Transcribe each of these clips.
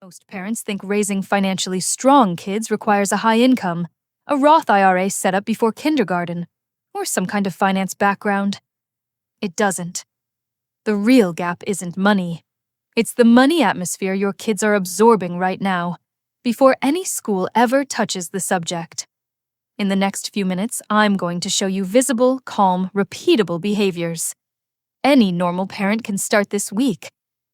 Most parents think raising financially strong kids requires a high income, a Roth IRA set up before kindergarten, or some kind of finance background. It doesn't. The real gap isn't money. It's the money atmosphere your kids are absorbing right now, before any school ever touches the subject. In the next few minutes, I'm going to show you visible, calm, repeatable behaviors. Any normal parent can start this week.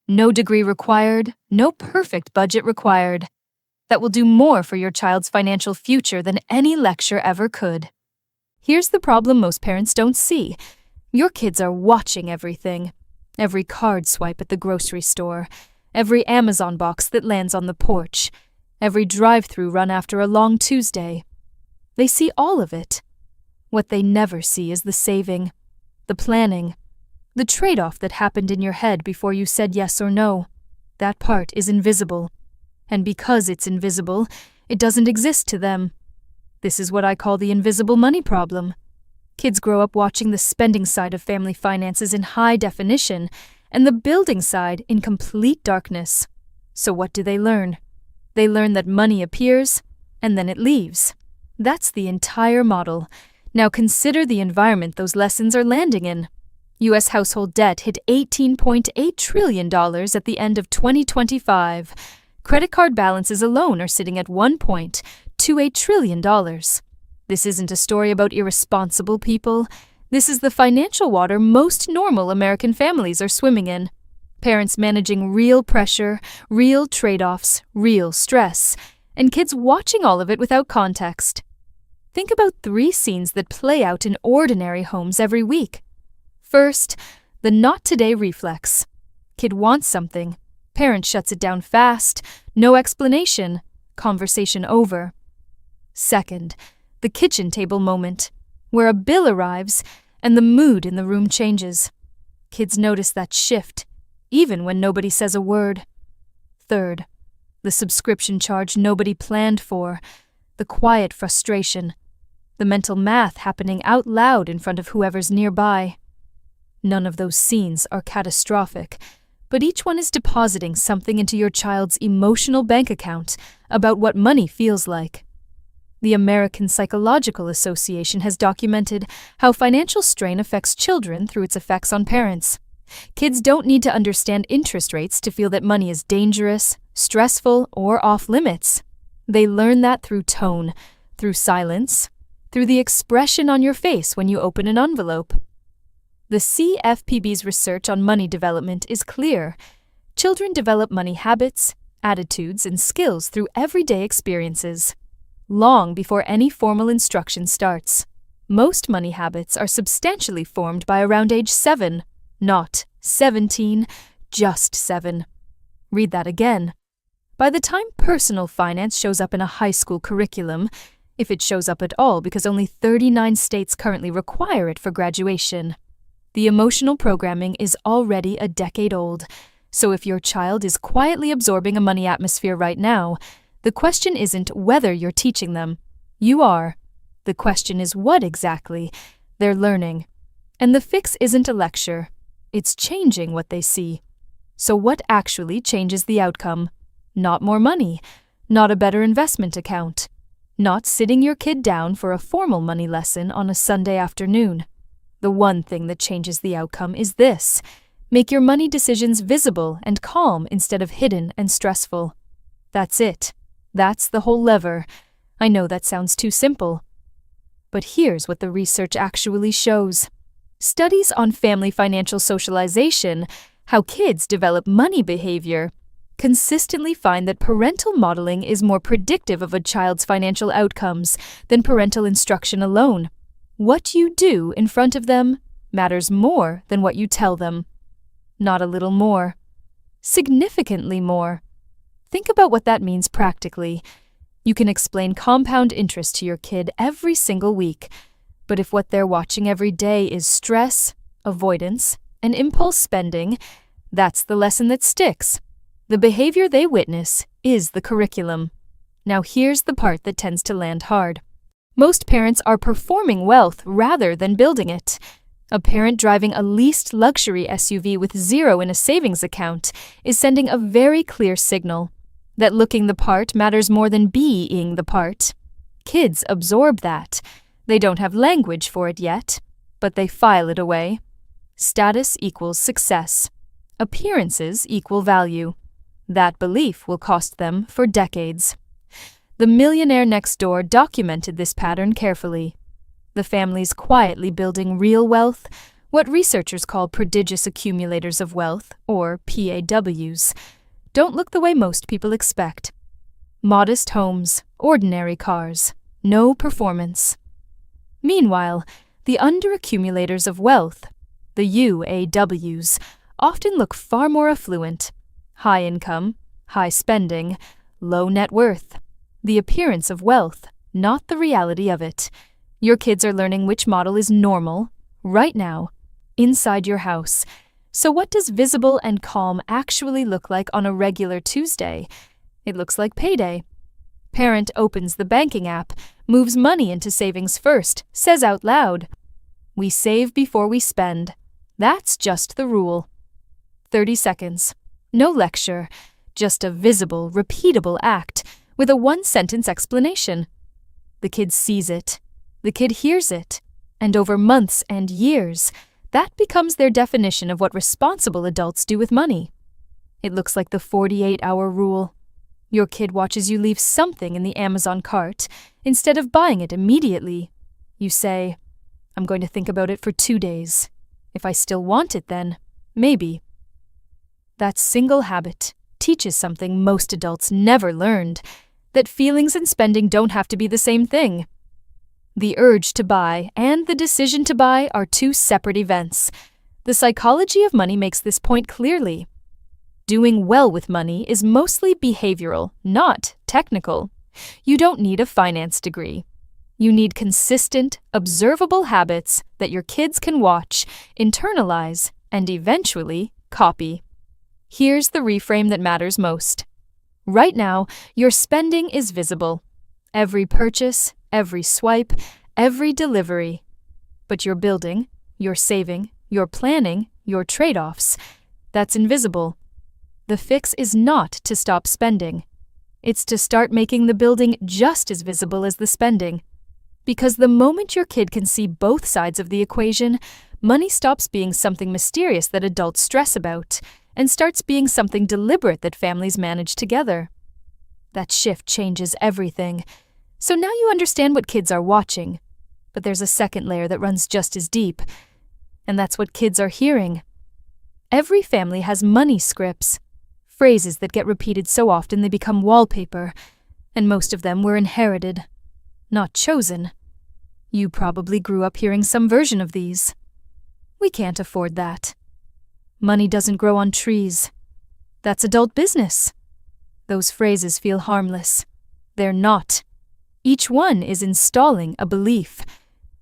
No degree required, no perfect budget required. That will do more for your child's financial future than any lecture ever could. Here's the problem most parents don't see. Your kids are watching everything. Every card swipe at the grocery store, every Amazon box that lands on the porch, every drive-through run after a long Tuesday. They see all of it. What they never see is the saving, the planning, the trade-off that happened in your head before you said yes or no. That part is invisible. And because it's invisible, it doesn't exist to them. This is what I call the invisible money problem. Kids grow up watching the spending side of family finances in high definition and the building side in complete darkness. So what do they learn? They learn that money appears and then it leaves. That's the entire model. Now consider the environment those lessons are landing in. U.S. household debt hit $18.8 trillion at the end of 2025. Credit card balances alone are sitting at $1.28 trillion. This isn't a story about irresponsible people. This is the financial water most normal American families are swimming in. Parents managing real pressure, real trade-offs, real stress, and kids watching all of it without context. Think about 3 scenes that play out in ordinary homes every week. First, the not today reflex. Kid wants something. Parent shuts it down fast. No explanation. Conversation over. Second, the kitchen table moment, where a bill arrives and the mood in the room changes. Kids notice that shift, even when nobody says a word. Third, the subscription charge nobody planned for, the quiet frustration, the mental math happening out loud in front of whoever's nearby. None of those scenes are catastrophic, but each one is depositing something into your child's emotional bank account about what money feels like. The American Psychological Association has documented how financial strain affects children through its effects on parents. Kids don't need to understand interest rates to feel that money is dangerous, stressful, or off limits. They learn that through tone, through silence, through the expression on your face when you open an envelope. The CFPB's research on money development is clear. Children develop money habits, attitudes, and skills through everyday experiences, long before any formal instruction starts. Most money habits are substantially formed by around age 7, not 17, just 7. Read that again. By the time personal finance shows up in a high school curriculum, if it shows up at all because only 39 states currently require it for graduation, the emotional programming is already a decade old. So if your child is quietly absorbing a money atmosphere right now, the question isn't whether you're teaching them. You are. The question is what exactly they're learning. And the fix isn't a lecture. It's changing what they see. So what actually changes the outcome? Not more money. Not a better investment account. Not sitting your kid down for a formal money lesson on a Sunday afternoon. The one thing that changes the outcome is this. Make your money decisions visible and calm instead of hidden and stressful. That's it. That's the whole lever. I know that sounds too simple. But here's what the research actually shows. Studies on family financial socialization, how kids develop money behavior, consistently find that parental modeling is more predictive of a child's financial outcomes than parental instruction alone. What you do in front of them matters more than what you tell them. Not a little more. Significantly more. Think about what that means practically. You can explain compound interest to your kid every single week, but if what they're watching every day is stress, avoidance, and impulse spending, that's the lesson that sticks. The behavior they witness is the curriculum. Now here's the part that tends to land hard. Most parents are performing wealth rather than building it. A parent driving a leased luxury SUV with 0 in a savings account is sending a very clear signal. That looking the part matters more than being the part. Kids absorb that. They don't have language for it yet, but they file it away. Status equals success. Appearances equal value. That belief will cost them for decades. The millionaire next door documented this pattern carefully. The family's quietly building real wealth, what researchers call prodigious accumulators of wealth, or PAWs, don't look the way most people expect. Modest homes, ordinary cars, no performance. Meanwhile, the underaccumulators of wealth, the UAWs, often look far more affluent. High income, high spending, low net worth. The appearance of wealth, not the reality of it. Your kids are learning which model is normal, right now, inside your house. So what does visible and calm actually look like on a regular Tuesday? It looks like payday. Parent opens the banking app, moves money into savings first, says out loud, "We save before we spend." That's just the rule. 30 seconds. No lecture, just a visible, repeatable act with a one-sentence explanation. The kid sees it. The kid hears it. And over months and years, that becomes their definition of what responsible adults do with money. It looks like the 48-hour rule. Your kid watches you leave something in the Amazon cart instead of buying it immediately. You say, "I'm going to think about it for 2 days. If I still want it then, maybe." That single habit teaches something most adults never learned, that feelings and spending don't have to be the same thing. The urge to buy and the decision to buy are two separate events. The psychology of money makes this point clearly. Doing well with money is mostly behavioral, not technical. You don't need a finance degree. You need consistent, observable habits that your kids can watch, internalize, and eventually copy. Here's the reframe that matters most. Right now, your spending is visible. Every purchase, every swipe, every delivery. But your building, your saving, your planning, your trade-offs, that's invisible. The fix is not to stop spending. It's to start making the building just as visible as the spending. Because the moment your kid can see both sides of the equation, money stops being something mysterious that adults stress about and starts being something deliberate that families manage together. That shift changes everything. So now you understand what kids are watching. But there's a second layer that runs just as deep. And that's what kids are hearing. Every family has money scripts. Phrases that get repeated so often they become wallpaper. And most of them were inherited, not chosen. You probably grew up hearing some version of these. We can't afford that. Money doesn't grow on trees. That's adult business. Those phrases feel harmless. They're not. Each one is installing a belief.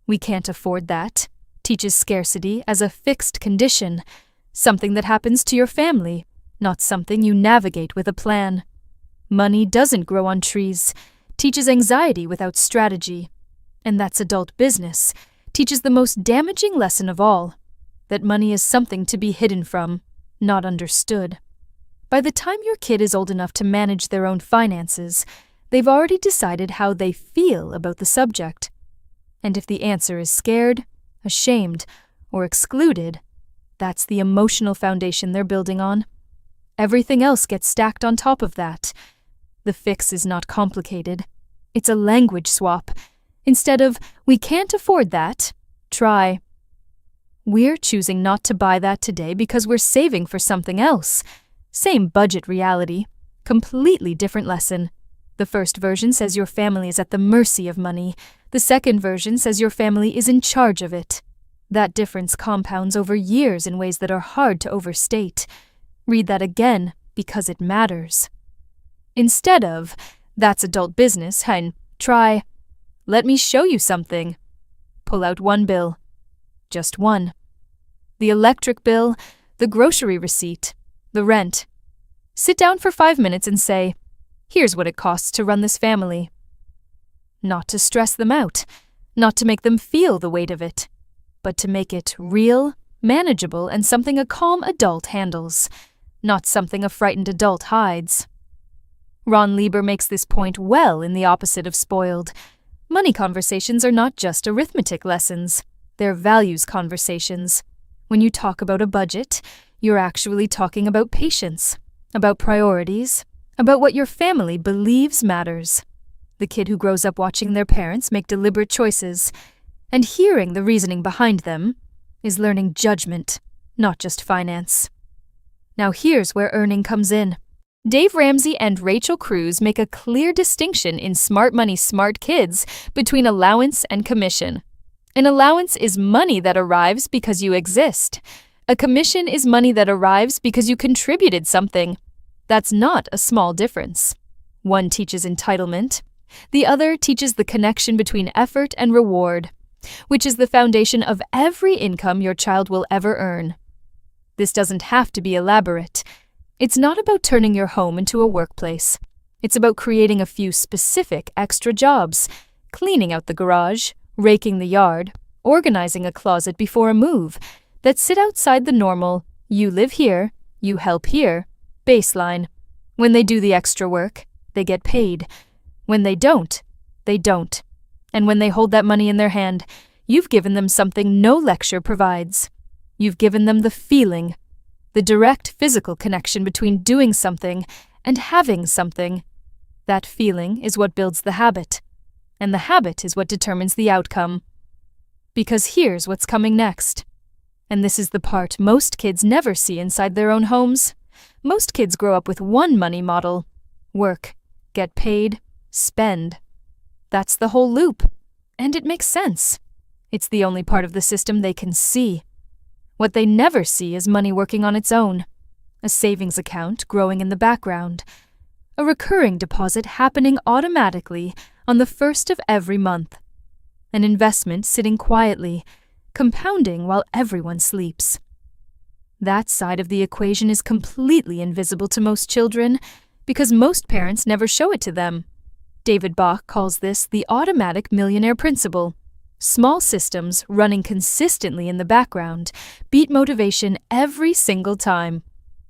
We can't afford that teaches scarcity as a fixed condition, something that happens to your family, not something you navigate with a plan. Money doesn't grow on trees teaches anxiety without strategy. And that's adult business teaches the most damaging lesson of all, that money is something to be hidden from, not understood. By the time your kid is old enough to manage their own finances, they've already decided how they feel about the subject. And if the answer is scared, ashamed, or excluded, that's the emotional foundation they're building on. Everything else gets stacked on top of that. The fix is not complicated. It's a language swap. Instead of, "We can't afford that," try, "We're choosing not to buy that today because we're saving for something else." Same budget reality, completely different lesson. The first version says your family is at the mercy of money. The second version says your family is in charge of it. That difference compounds over years in ways that are hard to overstate. Read that again because it matters. Instead of, "That's adult business," and try, "Let me show you something." Pull out one bill. Just one. The electric bill, the grocery receipt, the rent. Sit down for 5 minutes and say, "Here's what it costs to run this family." Not to stress them out, not to make them feel the weight of it, but to make it real, manageable, and something a calm adult handles, not something a frightened adult hides. Ron Lieber makes this point well in The Opposite of Spoiled. Money conversations are not just arithmetic lessons, they're values conversations. When you talk about a budget, you're actually talking about patience, about priorities, about what your family believes matters. The kid who grows up watching their parents make deliberate choices and hearing the reasoning behind them is learning judgment, not just finance. Now here's where earning comes in. Dave Ramsey and Rachel Cruz make a clear distinction in Smart Money, Smart Kids between allowance and commission. An allowance is money that arrives because you exist. A commission is money that arrives because you contributed something. That's not a small difference. One teaches entitlement. The other teaches the connection between effort and reward, which is the foundation of every income your child will ever earn. This doesn't have to be elaborate. It's not about turning your home into a workplace. It's about creating a few specific extra jobs, cleaning out the garage, raking the yard, organizing a closet before a move, that sit outside the normal, you live here, you help here, baseline. When they do the extra work, they get paid. When they don't, they don't. And when they hold that money in their hand, you've given them something no lecture provides. You've given them the feeling, the direct physical connection between doing something and having something. That feeling is what builds the habit, and the habit is what determines the outcome. Because here's what's coming next. And this is the part most kids never see inside their own homes. Most kids grow up with one money model: work, get paid, spend. That's the whole loop. And it makes sense. It's the only part of the system they can see. What they never see is money working on its own. A savings account growing in the background. A recurring deposit happening automatically on the first of every month. An investment sitting quietly, compounding while everyone sleeps. That side of the equation is completely invisible to most children because most parents never show it to them. David Bach calls this the automatic millionaire principle. Small systems running consistently in the background beat motivation every single time.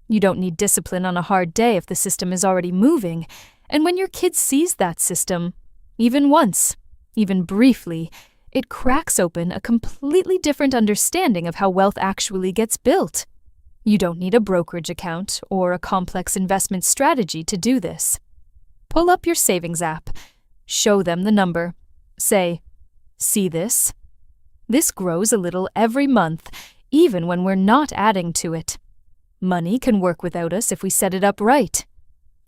You don't need discipline on a hard day if the system is already moving, and when your kid sees that system, even once, even briefly, it cracks open a completely different understanding of how wealth actually gets built. You don't need a brokerage account or a complex investment strategy to do this. Pull up your savings app. Show them the number. Say, "See this? This grows a little every month, even when we're not adding to it. Money can work without us if we set it up right."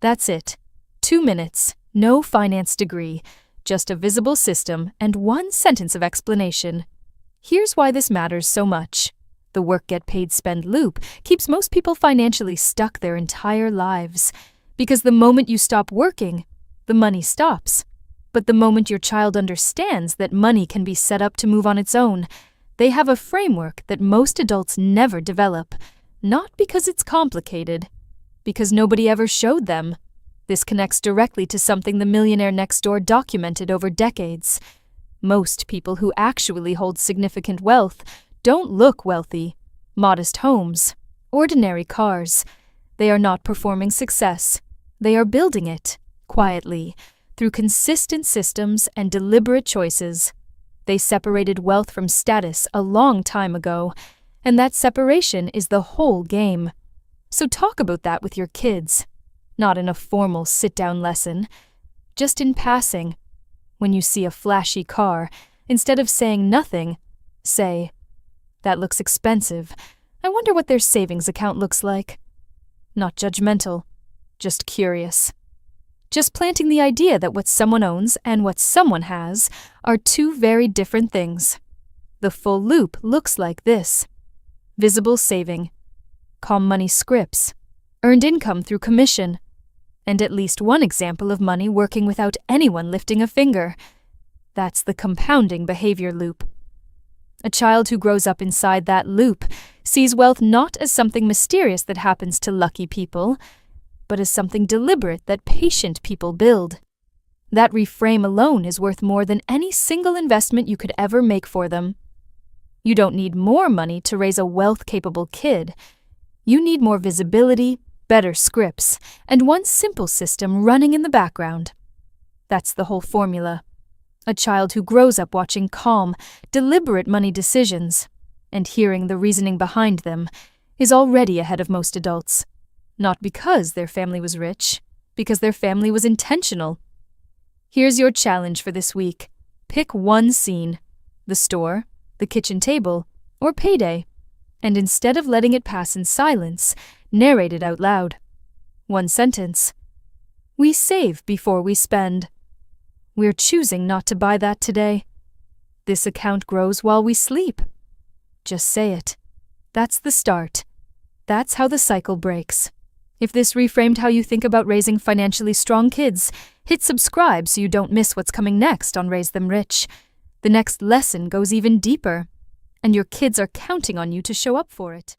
That's it. 2 minutes, no finance degree, just a visible system and one sentence of explanation. Here's why this matters so much. The work, get paid, spend loop keeps most people financially stuck their entire lives. Because the moment you stop working, the money stops. But the moment your child understands that money can be set up to move on its own, they have a framework that most adults never develop. Not because it's complicated, because nobody ever showed them. This connects directly to something the millionaire next door documented over decades. Most people who actually hold significant wealth don't look wealthy. Modest homes, ordinary cars. They are not performing success. They are building it, quietly, through consistent systems and deliberate choices. They separated wealth from status a long time ago, and that separation is the whole game. So talk about that with your kids. Not in a formal sit-down lesson, just in passing. When you see a flashy car, instead of saying nothing, say, "That looks expensive. I wonder what their savings account looks like." Not judgmental, just curious. Just planting the idea that what someone owns and what someone has are two very different things. The full loop looks like this: visible saving, calm money scripts, earned income through commission, and at least one example of money working without anyone lifting a finger. That's the compounding behavior loop. A child who grows up inside that loop sees wealth not as something mysterious that happens to lucky people, but as something deliberate that patient people build. That reframe alone is worth more than any single investment you could ever make for them. You don't need more money to raise a wealth-capable kid. You need more visibility, better scripts, and one simple system running in the background. That's the whole formula. A child who grows up watching calm, deliberate money decisions and hearing the reasoning behind them is already ahead of most adults. Not because their family was rich, because their family was intentional. Here's your challenge for this week. Pick one scene, the store, the kitchen table, or payday, and instead of letting it pass in silence, narrate it out loud. One sentence. We save before we spend. We're choosing not to buy that today. This account grows while we sleep. Just say it. That's the start. That's how the cycle breaks. If this reframed how you think about raising financially strong kids, hit subscribe so you don't miss what's coming next on Raise Them Rich. The next lesson goes even deeper, and your kids are counting on you to show up for it.